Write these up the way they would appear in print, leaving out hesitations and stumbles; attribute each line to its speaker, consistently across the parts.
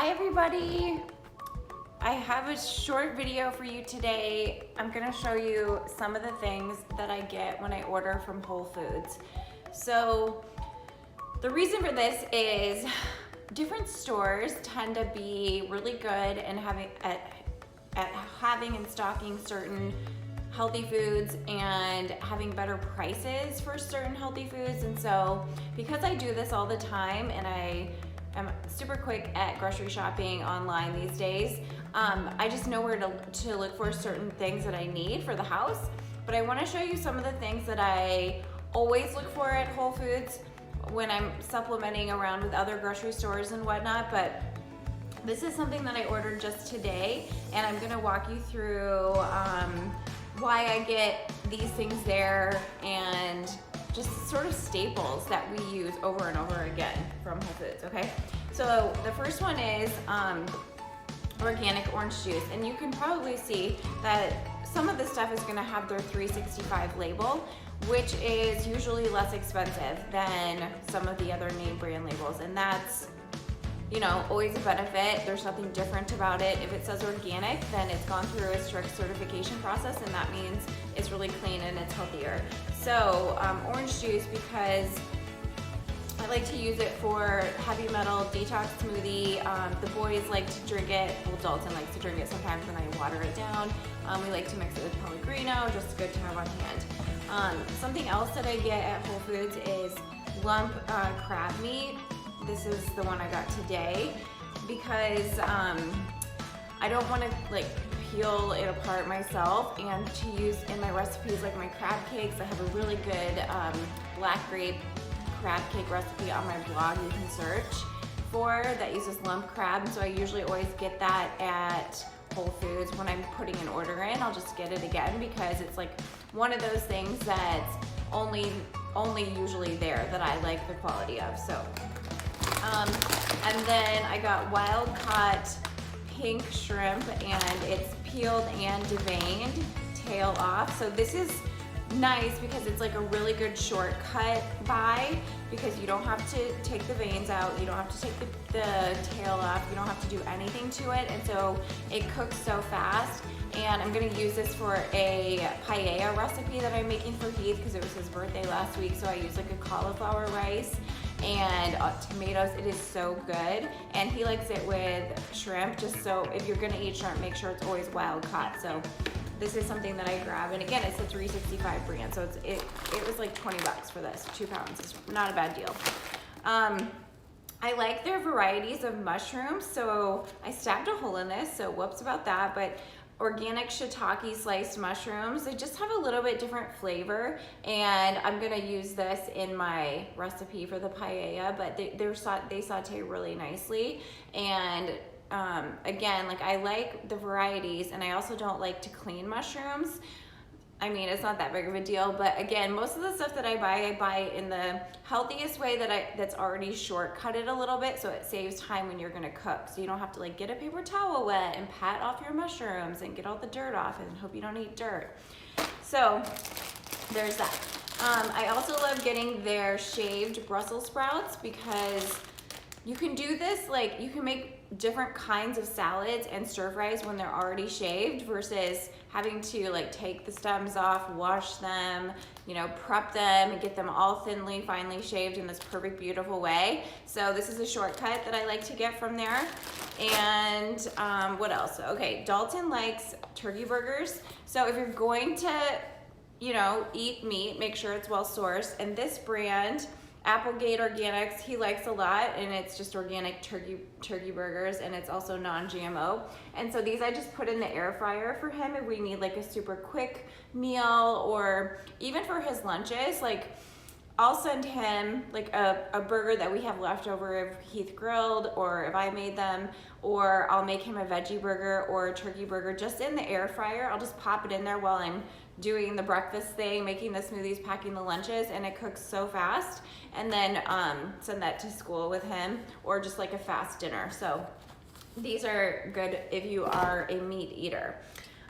Speaker 1: Hi everybody! I have a short video for you today. I'm gonna show you some of the things that I get when I order from Whole Foods. So the reason for this is different stores tend to be really good and having and stocking certain healthy foods and having better prices for certain healthy foods. And so because I do this all the time and I'm super quick at grocery shopping online these days, I just know where to look for certain things that I need for the house. But I want to show you some of the things that I always look for at Whole Foods when I'm supplementing around with other grocery stores and whatnot. But this is something that I ordered just today, and I'm going to walk you through why I get these things there and just sort of staples that we use over and over again from Whole Foods, okay? So the first one is organic orange juice, and you can probably see that some of this stuff is gonna have their 365 label, which is usually less expensive than some of the other name brand labels, and that's, you know, always a benefit. There's nothing different about it. If it says organic, then it's gone through a strict certification process, and that means it's really clean and it's healthier. So orange juice, because I like to use it for heavy metal detox smoothie. The boys like to drink it. Well, Dalton likes to drink it sometimes when I water it down. We like to mix it with Pellegrino, just good to have on hand. Something else that I get at Whole Foods is lump crab meat. This is the one I got today because I don't want to like peel it apart myself and to use in my recipes like my crab cakes. I have a really good black grape crab cake recipe on my blog you can search for that uses lump crab. So I usually always get that at Whole Foods. When I'm putting an order in, I'll just get it again because it's like one of those things that's only usually there that I like the quality of. So and then I got wild caught pink shrimp, and it's peeled and deveined, tail off. So this is nice because it's like a really good shortcut buy because you don't have to take the veins out, you don't have to take the tail off, you don't have to do anything to it, and so it cooks so fast. And I'm gonna use this for a paella recipe that I'm making for Heath because it was his birthday last week, so I used like a cauliflower rice and tomatoes. It is so good, and he likes it with shrimp. Just so if you're gonna eat shrimp, make sure it's always wild caught. So this is something that I grab, and again, it's a 365 brand, so it was like 20 bucks for this, 2 pounds. It's not a bad deal. I like their varieties of mushrooms, so I stabbed a hole in this, so whoops about that, but organic shiitake sliced mushrooms. They just have a little bit different flavor, and I'm gonna use this in my recipe for the paella, but they saute really nicely. And again, like I like the varieties, and I also don't like to clean mushrooms. I mean, it's not that big of a deal, but again, most of the stuff that I buy in the healthiest way that's already shortcutted a little bit, so it saves time when you're gonna cook. So you don't have to like get a paper towel wet and pat off your mushrooms and get all the dirt off and hope you don't eat dirt. So there's that. I also love getting their shaved Brussels sprouts because you can do this, like you can make different kinds of salads and stir fries when they're already shaved versus having to like take the stems off, wash them, you know, prep them and get them all thinly, finely shaved in this perfect, beautiful way. So this is a shortcut that I like to get from there. And what else? Okay, Dalton likes turkey burgers. So if you're going to, you know, eat meat, make sure it's well sourced. And this brand, Applegate Organics, he likes a lot, and it's just organic turkey burgers, and it's also non-GMO. And so these I just put in the air fryer for him if we need like a super quick meal, or even for his lunches. Like I'll send him like a burger that we have left over if Heath grilled or if I made them, or I'll make him a veggie burger or a turkey burger just in the air fryer. I'll just pop it in there while I'm doing the breakfast thing, making the smoothies, packing the lunches, and it cooks so fast. And then send that to school with him, or just like a fast dinner. So these are good if you are a meat eater.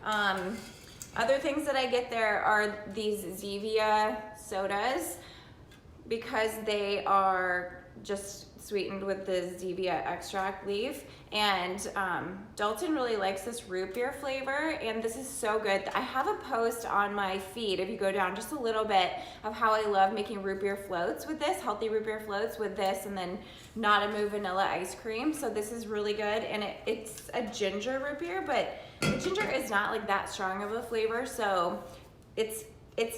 Speaker 1: Other things that I get there are these Zevia sodas because they are just sweetened with the Zevia extract leaf. And Dalton really likes this root beer flavor, and this is so good. I have a post on my feed, if you go down just a little bit, of how I love making root beer floats with this, healthy root beer floats with this, and then Not a Moo vanilla ice cream. So this is really good, and it's a ginger root beer, but the ginger is not like that strong of a flavor, so it's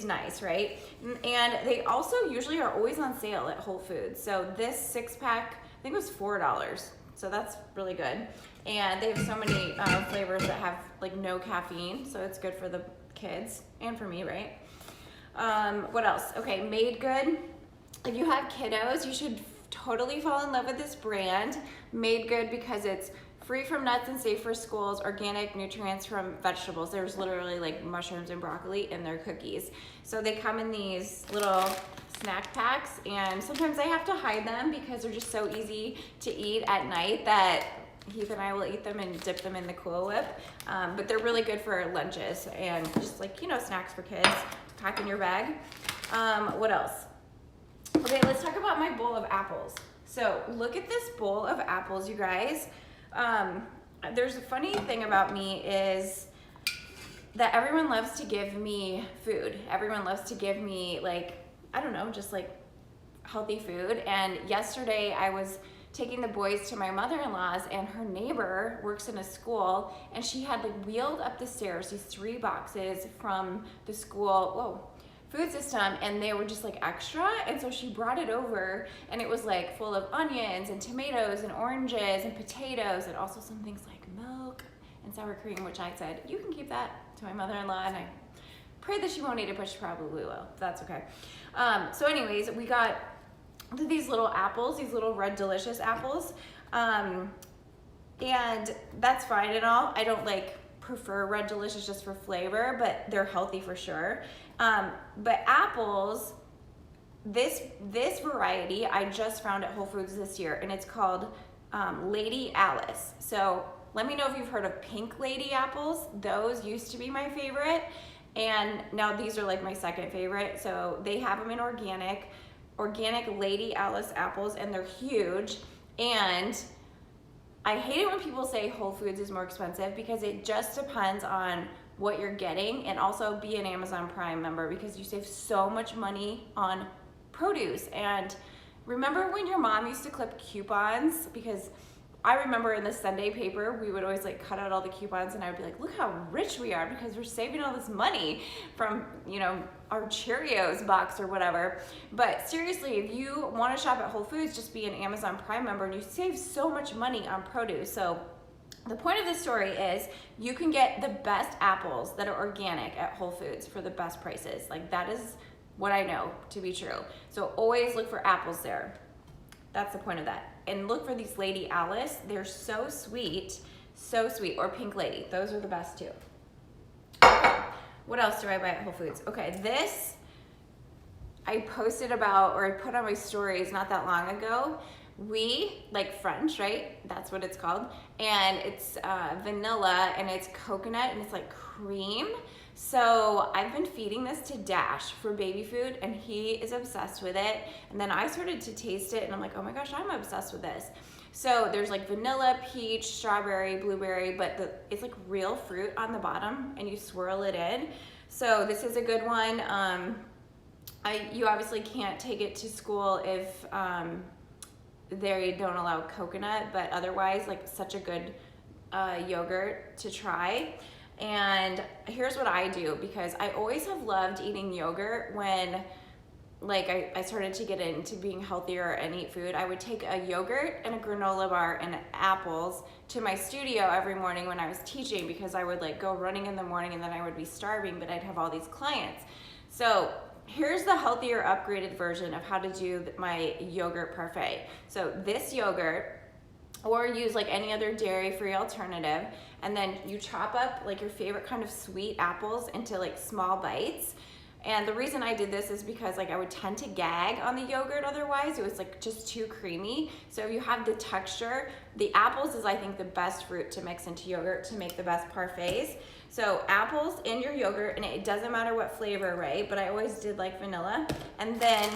Speaker 1: nice, right? And they also usually are always on sale at Whole Foods. So this 6-pack, I think it was $4. So that's really good. And they have so many flavors that have like no caffeine. So it's good for the kids and for me, right? What else? Okay, Made Good. If you have kiddos, you should totally fall in love with this brand. Made Good, because it's free from nuts and safe for schools, organic nutrients from vegetables. There's literally like mushrooms and broccoli in their cookies. So they come in these little snack packs, and sometimes I have to hide them because they're just so easy to eat at night that Heath and I will eat them and dip them in the Cool Whip. But they're really good for lunches and just like, you know, snacks for kids, pack in your bag. What else? Okay, let's talk about my bowl of apples. So look at this bowl of apples, you guys. There's a funny thing about me is that everyone loves to give me food. Everyone loves to give me, like, I don't know, just like healthy food. And yesterday I was taking the boys to my mother-in-law's, and her neighbor works in a school, and she had like wheeled up the stairs these 3 boxes from the school food system, and they were just like extra. And so she brought it over, and it was like full of onions and tomatoes and oranges and potatoes, and also some things like milk and sour cream, which I said, you can keep that, to my mother-in-law, and I pray that she won't eat it, but she probably will. That's okay. So anyways, we got these little apples, these little Red Delicious apples, and that's fine and all. I don't like prefer Red Delicious just for flavor, but they're healthy for sure. But apples, this variety I just found at Whole Foods this year, and it's called Lady Alice. So let me know if you've heard of pink lady apples. Those used to be my favorite, and now these are like my second favorite. So they have them in organic Lady Alice apples, and they're huge. And I hate it when people say Whole Foods is more expensive, because it just depends on what you're getting. And also be an Amazon Prime member, because you save so much money on produce. And remember when your mom used to clip coupons? Because I remember in the Sunday paper, we would always like cut out all the coupons, and I would be like, look how rich we are because we're saving all this money from, you know, our Cheerios box or whatever. But seriously, if you want to shop at Whole Foods, just be an Amazon Prime member, and you save so much money on produce. So the point of this story is you can get the best apples that are organic at Whole Foods for the best prices. Like, that is what I know to be true. So always look for apples there. That's the point of that. And look for these Lady Alice. They're so sweet, or Pink Lady. Those are the best too. Okay. What else do I buy at Whole Foods? Okay, this I posted about, or I put on my stories not that long ago. We like French, right? That's what it's called. And it's vanilla, and it's coconut, and it's like cream. So I've been feeding this to Dash for baby food, and he is obsessed with it. And then I started to taste it, and I'm like, oh my gosh, I'm obsessed with this. So there's like vanilla, peach, strawberry, blueberry, but it's like real fruit on the bottom, and you swirl it in. So this is a good one. You obviously can't take it to school if they don't allow coconut, but otherwise, like, such a good yogurt to try. And here's what I do, because I always have loved eating yogurt when, like, I started to get into being healthier and eat food. I would take a yogurt and a granola bar and apples to my studio every morning when I was teaching, because I would like go running in the morning, and then I would be starving, but I'd have all these clients. So here's the healthier, upgraded version of how to do my yogurt parfait. So this yogurt, or use like any other dairy-free alternative, and then you chop up like your favorite kind of sweet apples into like small bites. And the reason I did this is because like I would tend to gag on the yogurt otherwise. It was like just too creamy. So if you have the texture, the apples is, I think, the best fruit to mix into yogurt to make the best parfaits. So apples in your yogurt, and it doesn't matter what flavor, right? But I always did like vanilla. And then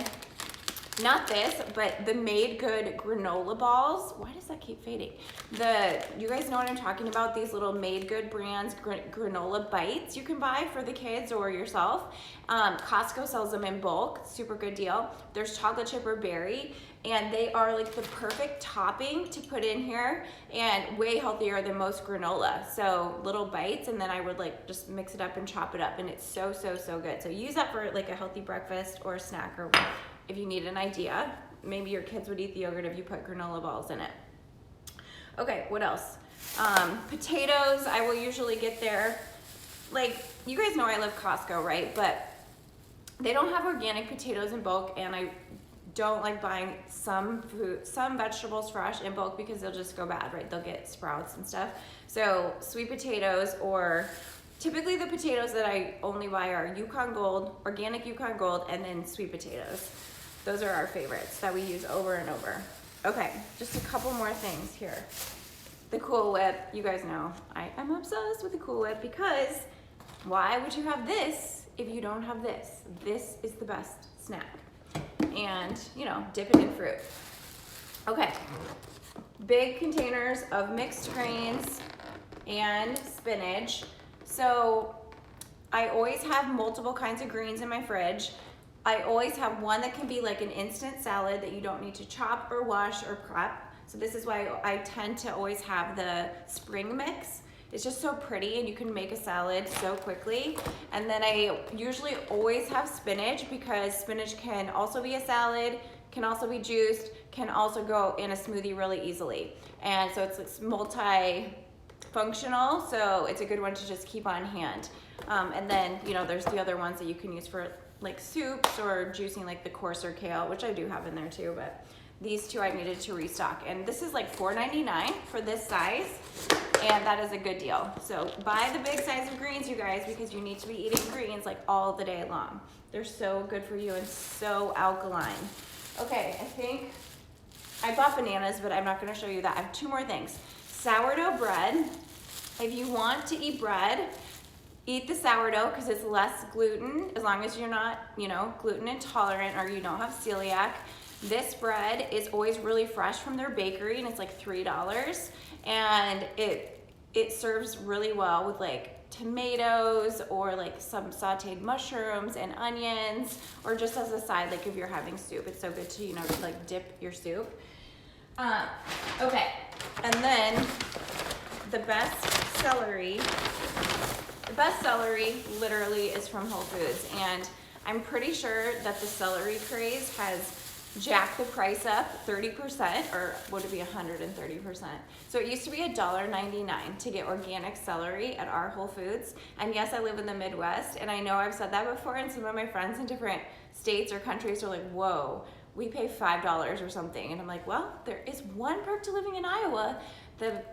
Speaker 1: not this, but the Made Good granola balls. Why does that keep fading? You guys know what I'm talking about? These little Made Good brands, granola bites you can buy for the kids or yourself. Costco sells them in bulk, super good deal. There's chocolate chip or berry, and they are like the perfect topping to put in here and way healthier than most granola. So little bites, and then I would like just mix it up and chop it up, and it's so, so, so good. So use that for like a healthy breakfast or a snack, or if you need an idea. Maybe your kids would eat the yogurt if you put granola balls in it. Okay, what else? Potatoes, I will usually get there. Like, you guys know I love Costco, right? But they don't have organic potatoes in bulk, and I don't like buying some vegetables fresh in bulk because they'll just go bad, right? They'll get sprouts and stuff. So sweet potatoes, or typically the potatoes that I only buy are Yukon Gold, organic Yukon Gold, and then sweet potatoes. Those are our favorites that we use over and over. Okay, just a couple more things here. The Cool Whip, you guys know I am obsessed with the Cool Whip, because why would you have this if you don't have this? This is the best snack. And, you know, dip it in fruit. Okay, big containers of mixed grains and spinach. So I always have multiple kinds of greens in my fridge. I always have one that can be like an instant salad that you don't need to chop or wash or prep. So this is why I tend to always have the spring mix. It's just so pretty, and you can make a salad so quickly. And then I usually always have spinach, because spinach can also be a salad, can also be juiced, can also go in a smoothie really easily. And so it's multi-functional, so it's a good one to just keep on hand. And then, you know, there's the other ones that you can use for like soups or juicing, like the coarser kale, which I do have in there too, but these two I needed to restock. And this is like $4.99 for this size, and that is a good deal. So buy the big size of greens, you guys, because you need to be eating greens like all the day long. They're so good for you and so alkaline. Okay, I think I bought bananas, but I'm not gonna show you that. I have two more things. Sourdough bread. If you want to eat bread, eat the sourdough, because it's less gluten, as long as you're not, you know, gluten intolerant or you don't have celiac. This bread is always really fresh from their bakery, and it's like $3. And it serves really well with like tomatoes or like some sauteed mushrooms and onions, or just as a side, like if you're having soup. It's so good to, you know, like dip your soup. Okay, and then the best celery literally is from Whole Foods, and I'm pretty sure that the celery craze has jacked the price up 30%, or would it be 130%? So it used to be $1.99 to get organic celery at our Whole Foods. And yes, I live in the Midwest, and I know I've said that before, and some of my friends in different states or countries are like, whoa, we pay $5 or something. And I'm like, well, there is one perk to living in Iowa.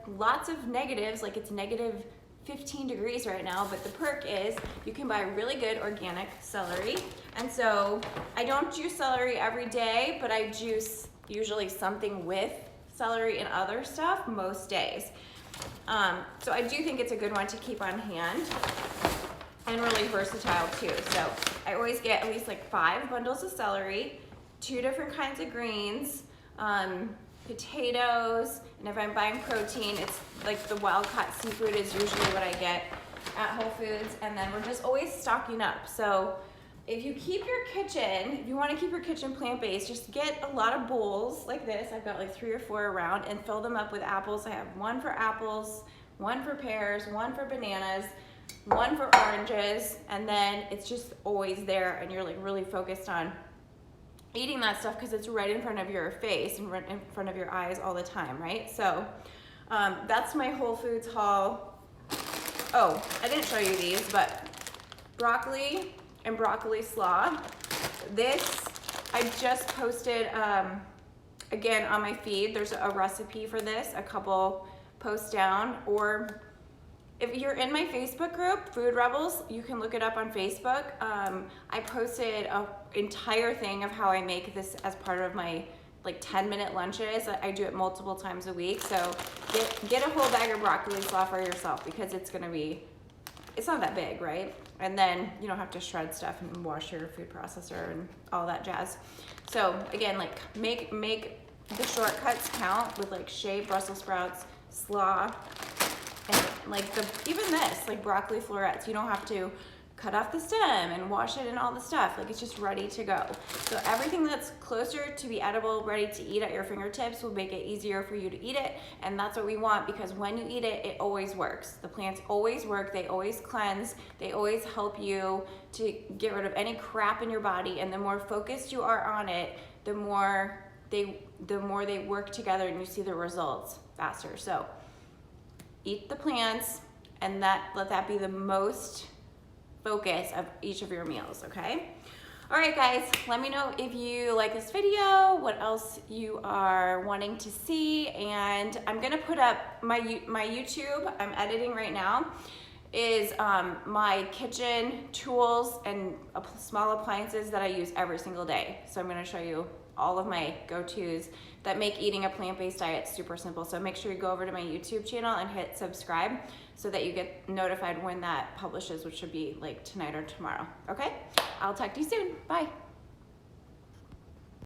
Speaker 1: Lots of negatives, like it's negative 15 degrees right now, but the perk is you can buy really good organic celery. And so I don't juice celery every day, but I juice usually something with celery and other stuff most days. So I do think it's a good one to keep on hand, and really versatile too. So I always get at least like 5 bundles of celery, 2 different kinds of greens, potatoes, and if I'm buying protein, it's like the wild caught seafood is usually what I get at Whole Foods, and then we're just always stocking up. So if you keep your kitchen, if you want to keep your kitchen plant-based, just get a lot of bowls like this. I've got like 3 or 4 around, and fill them up with apples. I have 1 for apples, 1 for pears, 1 for bananas, 1 for oranges, and then it's just always there, and you're like really focused on eating that stuff because it's right in front of your face and right in front of your eyes all the time, right? So that's my Whole Foods haul. Oh, I didn't show you these, but broccoli and broccoli slaw. This, I just posted, again, on my feed. There's a recipe for this, a couple posts down, or if you're in my Facebook group, Food Rebels, you can look it up on Facebook. I posted an entire thing of how I make this as part of my like 10-minute lunches. I do it multiple times a week. So get a whole bag of broccoli slaw for yourself, because it's gonna be it's not that big, right? And then you don't have to shred stuff and wash your food processor and all that jazz. So again, like make the shortcuts count with like shaved Brussels sprouts, slaw, and like even this, like broccoli florets. You don't have to cut off the stem and wash it and all the stuff. Like it's just ready to go. So everything that's closer to be edible, ready to eat at your fingertips will make it easier for you to eat it. And that's what we want, because when you eat it, it always works. The plants always work. They always cleanse. They always help you to get rid of any crap in your body. And the more focused you are on it, the more they work together and you see the results faster. So eat the plants and let that be the most focus of each of your meals, okay? All right, guys, let me know if you like this video, what else you are wanting to see, and I'm gonna put up my YouTube, I'm editing right now, is my kitchen tools and small appliances that I use every single day. So I'm gonna show you all of my go-tos that make eating a plant-based diet super simple. So make sure you go over to my YouTube channel and hit subscribe so that you get notified when that publishes, which should be like tonight or tomorrow, okay? I'll talk to you soon, bye.